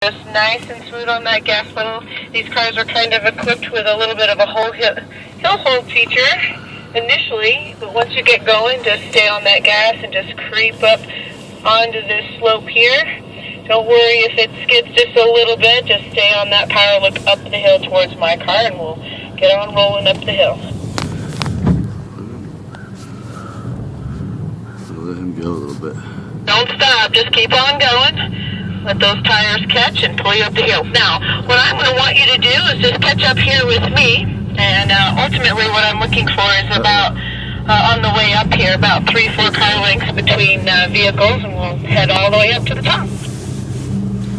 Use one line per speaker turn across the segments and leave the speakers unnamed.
Just nice and smooth on that gas pedal. These cars are kind of equipped with a little bit of a hill hold feature initially, but once you get going, just stay on that gas and just creep up onto this slope here. Don't worry if it skids just a little bit, just stay on that power look up the hill towards my car and we'll get on rolling up the hill.
I'll let him go a little bit.
Don't stop, just keep on going. Let those tires catch and pull you up the hill. Now, what I'm going to want you to do is just catch up here with me, and ultimately what I'm looking for is about, on the way up here, about 3-4 car lengths between vehicles, and we'll head all the way up to the top.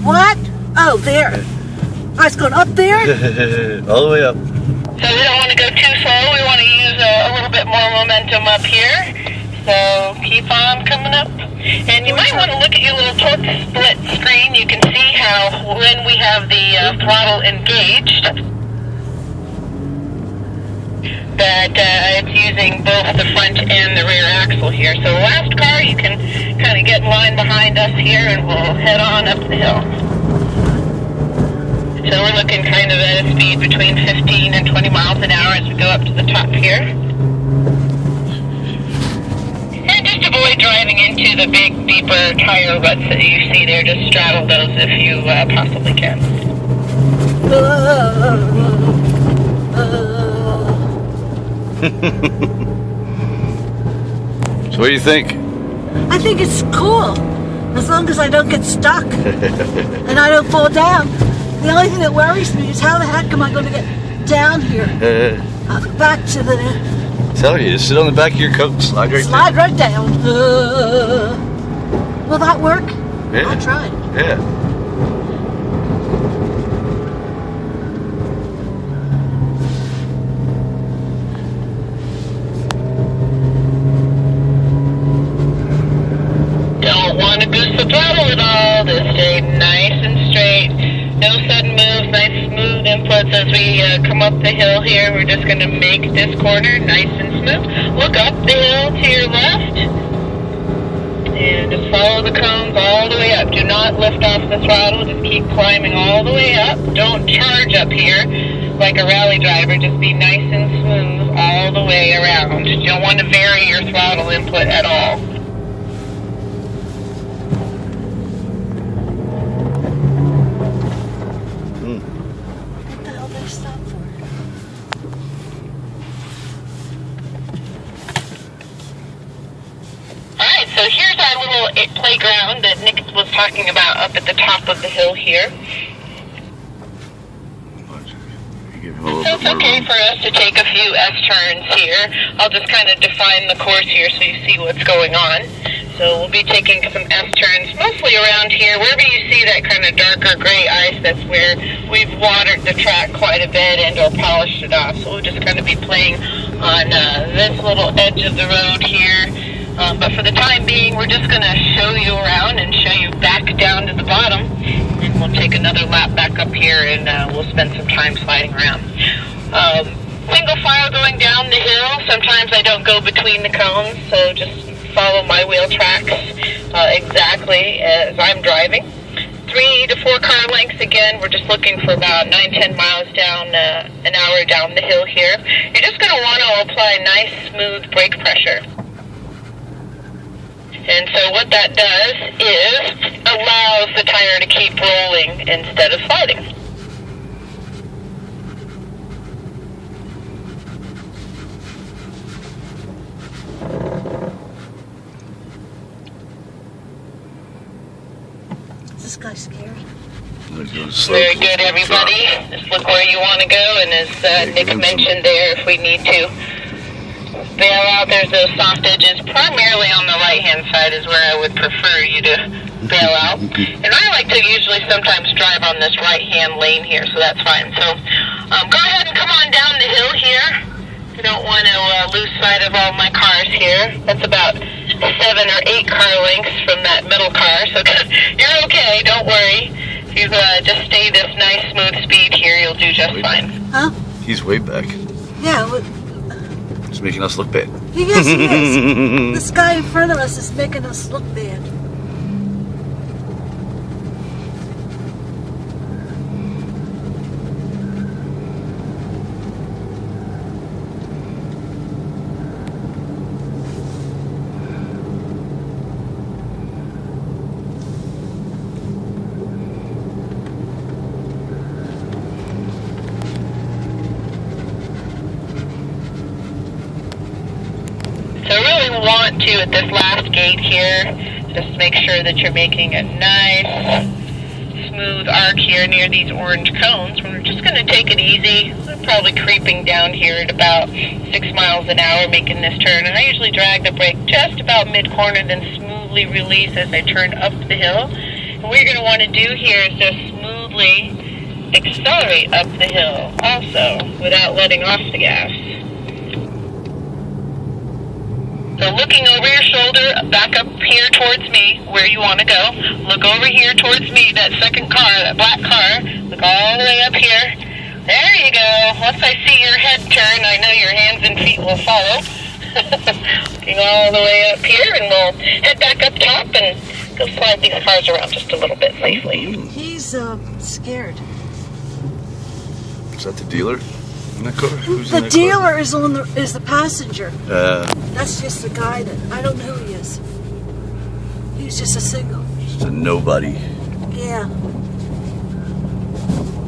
What? Oh, there. I was going up there?
All the way up.
So we don't want to go too slow. We want to use a little bit more momentum up here. So keep on coming up. And you might want to look at your little torque split screen. You can see how when we have the throttle engaged, that it's using both the front and the rear axle here. So last car, you can kind of get in line behind us here and we'll head on up the hill. So we're looking kind of at a speed between 15 and 20 miles an hour as we go up to the top here. And just avoid driving into the big, deeper tire ruts that you see there. Just straddle those if you possibly can.
So what do you think?
I think it's cool, as long as I don't get stuck and I don't fall down. The only thing that worries me is how the heck am I going to get down here, back to the...
Tell you, sit on the back of your coat, slide
right down. Will that work?
Yeah.
I'll try.
Yeah.
Don't want to boost the throttle at all. Just stay nice and straight. No sudden moves, nice smooth inputs as we come up the hill here. We're just going to make this corner nice and smooth. Look up the hill to your left. And just follow the cones all the way up. Do not lift off the throttle. Just keep climbing all the way up. Don't charge up here like a rally driver. Just be nice and smooth all the way around. You don't want to vary your throttle input at all.
What the hell did I stop for?
Alright, so here's our little playground that Nick was talking about up at the top of the hill here. So it's okay for us to take a few S-turns here. I'll just kind of define the course here so you see what's going on. So we'll be taking some S-turns mostly around here. Wherever you see that kind of darker gray ice, that's where we've watered the track quite a bit and or polished it off. So we'll just kind of be playing on this little edge of the road here. But for the time being, we're just going to show you around and show you back down to the bottom. And we'll take another lap back up here and we'll spend some time sliding around. Single file going down the hill. Sometimes I don't go between the cones, so just follow my wheel tracks exactly as I'm driving. 3 to 4 car lengths again. We're just looking for about 9-10 miles down an hour down the hill here. You're just going to want to apply nice, smooth brake pressure. And so what that does is allows the tire to keep rolling instead of sliding.
Is this guy scary?
Very good, everybody. Just look where you want to go, and as Nick mentioned there, if we need to bail out, there's those soft edges. Primarily on the right-hand side is where I would prefer you to bail out. And I like to usually sometimes drive on this right-hand lane here, so that's fine. So go ahead and come on down the hill here. I don't want to lose sight of all my cars here. That's about 7 or 8 car lengths from that middle car, so you're okay, don't worry. If you just stay this nice, smooth speed here, you'll do just fine.
Huh?
He's way back.
Yeah,
He's making us look bad.
yes, he is. This guy in front of us is making us look bad.
want to, at this last gate here, just make sure that you're making a nice, smooth arc here near these orange cones. We're just going to take it easy. We're probably creeping down here at about 6 miles an hour making this turn. And I usually drag the brake just about mid-corner, then smoothly release as I turn up the hill. And what you're going to want to do here is just smoothly accelerate up the hill also without letting off the gas. So looking over your shoulder, back up here towards me, where you want to go. Look over here towards me, that second car, that black car. Look all the way up here. There you go. Once I see your head turn, I know your hands and feet will follow. Looking all the way up here, and we'll head back up top and go slide these cars around just a little bit safely.
He's scared.
Is that the dealer in that car? Who's
The
in that
dealer
car?
is the passenger. That's just the guy that I don't know who he is. He's just a single.
Just a nobody.
Yeah.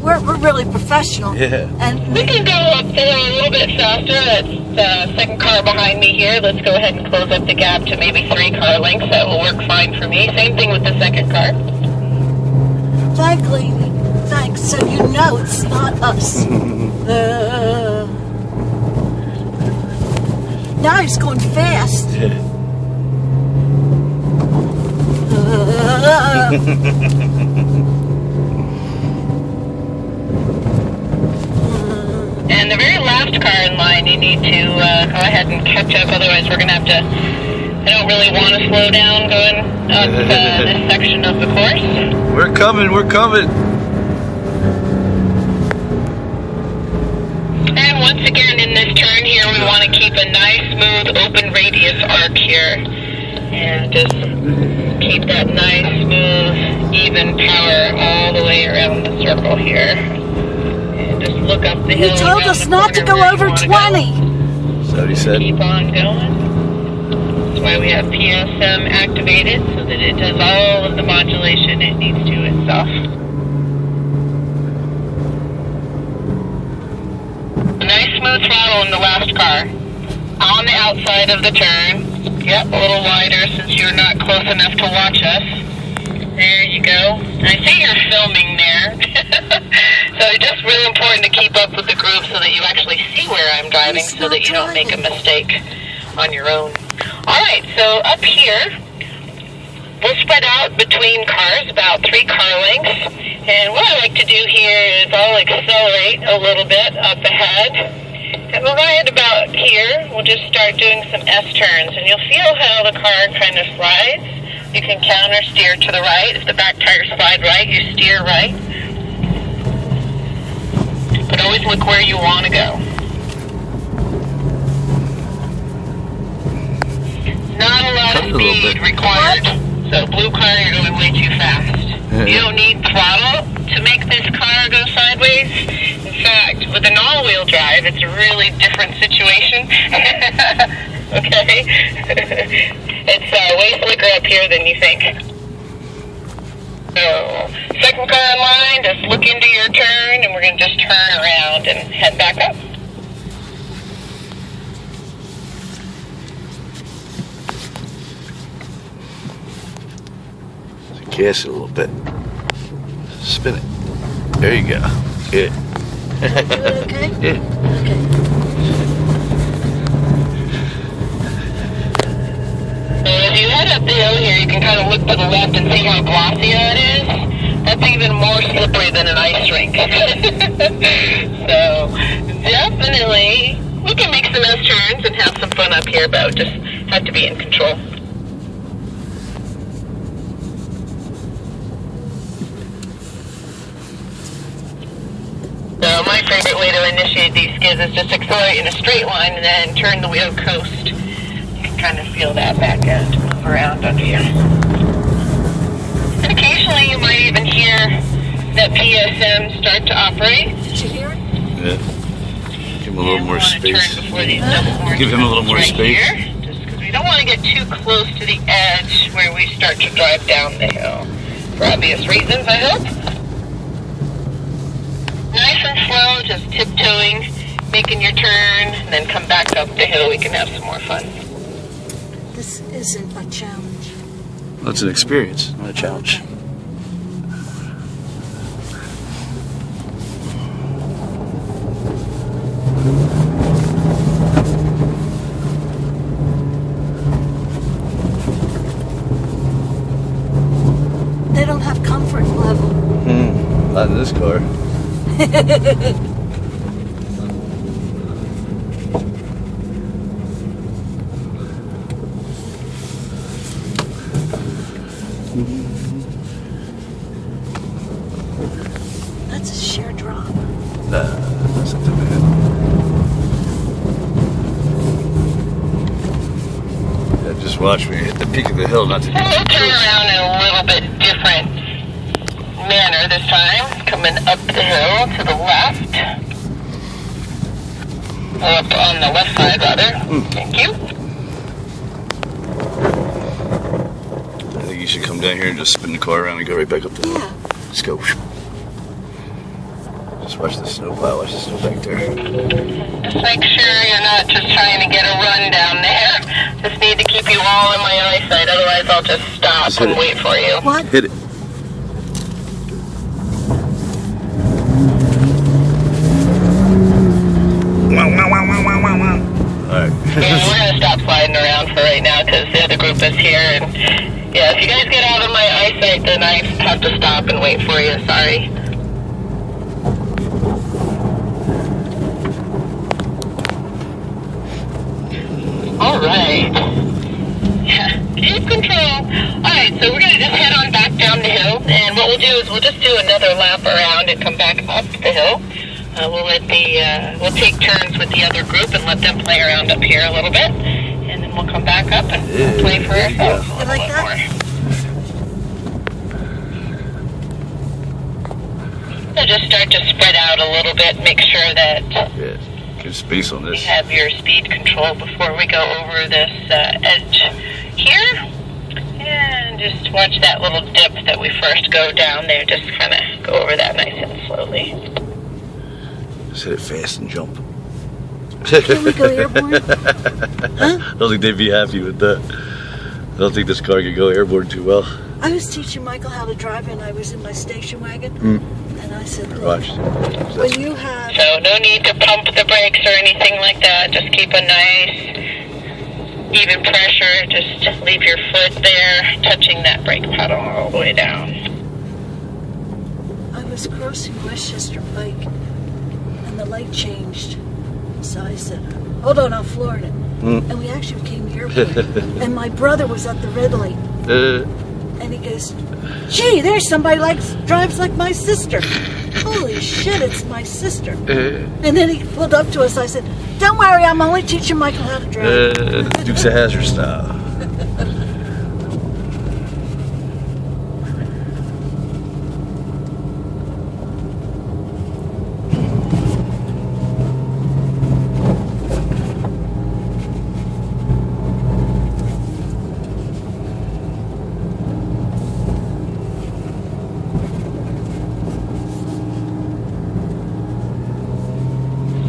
We're really professional.
Yeah.
And
We can go up the hill a little bit faster. That's the second car behind me here. Let's go ahead and close up the gap to maybe 3 car lengths. That will work fine for me. Same thing with the second car.
thanks. So you know it's not us. Now he's going fast.
And the very last car in line, you need to go ahead and catch up. Otherwise, we're going to have to... I don't really want to slow down going up this section of the course.
We're coming, we're coming.
And once again, in this turn here, we want to keep a nice, smooth, open radius arc here. And just keep that nice, smooth, even power all the way around the circle here. And just look up the hill.
You told us not to go over 20.
Is that what he said?
Keep on going. That's why we have PSM activated, so that it does all of the modulation it needs to itself. A nice smooth throttle in the last car. On the outside of the turn. Yep, a little wider since you're not close enough to watch us. There you go. I see you're filming there. So it's just really important to keep up with the groove so that you actually see where I'm driving so that you don't make a mistake on your own. Alright, so up here, we'll spread out between cars, about 3 car lengths. And what I like to do here is I'll accelerate a little bit up ahead. And right about here, we'll just start doing some S-turns. And you'll feel how the car kind of slides. You can counter steer to the right. If the back tires slide right, you steer right. But always look where you want to go. Not a lot of speed required. So blue car, you're going way too fast. You don't need throttle to make this car go sideways. In fact, with an all-wheel drive, it's a really different situation. Okay? It's way slicker up here than you think. So, second car in line, just look into your turn, and we're going to just turn around and head back up.
Gas it a little bit. Spin it. There you go. Good.
Okay?
Yeah.
Okay.
So as you head up the hill here, you can kind of look to the left and see how glossy that is. That's even more slippery than an ice rink. So definitely, we can make some S-turns and have some fun up here, but we just have to be in control. So my favorite way to initiate these skids is just accelerate in a straight line and then turn the wheel coast. You can kind of feel that back end move around under here. And occasionally you might even hear that PSM start to operate.
Did you hear it?
Yeah. Give him a little more space.
Give
him a little more space.
Here, just because we don't want to get too close to the edge where we start to drive down the hill. For obvious reasons, I hope. Nice and slow, just tiptoeing, making your turn, and then come back up the hill. We can have some more fun.
This isn't a challenge.
Well, it's an experience, not a challenge.
Okay. They don't have comfort level.
Not in this car.
That's a sheer drop.
Nah, that's not too bad. Yeah, just watch me hit the peak of the hill, not to be
We'll
too
turn
close.
around in a little bit different manner this time. Coming up the hill to the left. Up on the left side, rather. Thank you.
I think you should come down here and just spin the car around and go right back up the hill.
Yeah.
Just go. Just watch the snow pile, watch the snow back there.
Just make sure you're not just trying to get a run down there. Just need to keep you all in my eyesight, otherwise I'll just stop
Just hit
and
it.
wait for you.
What?
Hit it. Alright.
Yeah, we're gonna stop sliding around for right now because the other group is here. And yeah, if you guys get out of my eyesight, then I have to stop and wait for you. Sorry. All right. Yeah, keep control. All right, so we're gonna just head on back down the hill, and what we'll do is we'll just do another lap around and come back up the hill. We'll take turns with the other group and let them play around up here a little bit, and then we'll come back up and play for ourselves a
You
little
like
bit
that?
more. So just start to spread out a little bit, make sure that
Yeah, give space on
you
this.
have your speed control before we go over this edge here. And just watch that little dip that we first go down there. Just kind of go over that nice and slowly.
Just hit it fast and jump.
Can we go airborne? Huh?
I don't think they'd be happy with that. I don't think this car could go airborne too well.
I was teaching Michael how to drive, and I was in my station wagon, and I said, look,
Watch.
when you have...
So no need to pump the brakes or anything like that. Just keep a nice even pressure. Just leave your foot there, touching that brake pedal all the way down.
I was crossing Westchester Pike, and the light changed. So I said, hold on, I'll floor it. And we actually came airborne. And my brother was at the red light, and he goes, gee, there's somebody drives like my sister. Holy shit, it's my sister. And then he pulled up to us. I said, don't worry, I'm only teaching Michael how to drive.
Dukes of Hazzard style.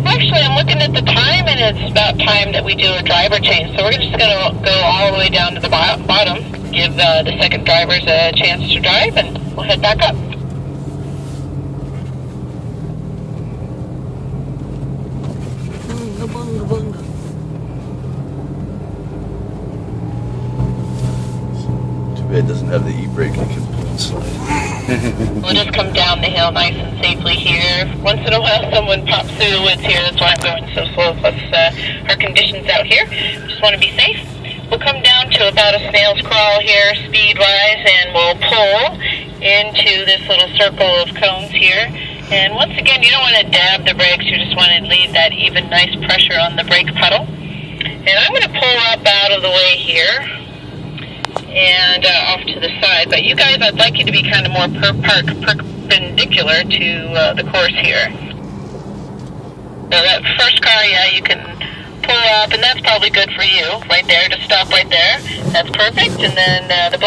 Actually, I'm looking at the time, and it's about time that we do a driver change. So we're just going to go all the way down to the bottom, give the second drivers a chance to drive, and we'll head back up.
Bunga, bunga, bunga.
Too bad it doesn't have the e-brake. It can slide.
We'll just come down the hill nice and safely here. Once in a while, someone pops through the woods here. That's why I'm going so slow, plus our conditions out here. Just want to be safe. We'll come down to about a snail's crawl here, speed-wise, and we'll pull into this little circle of cones here. And once again, you don't want to dab the brakes. You just want to leave that even nice pressure on the brake pedal. And I'm going to pull up out of the way here and off to the side. But you guys, I'd like you to be kind of more perpendicular to the course here. So that first car, yeah, you can pull up, and that's probably good for you right there. Just stop right there. That's perfect. And then the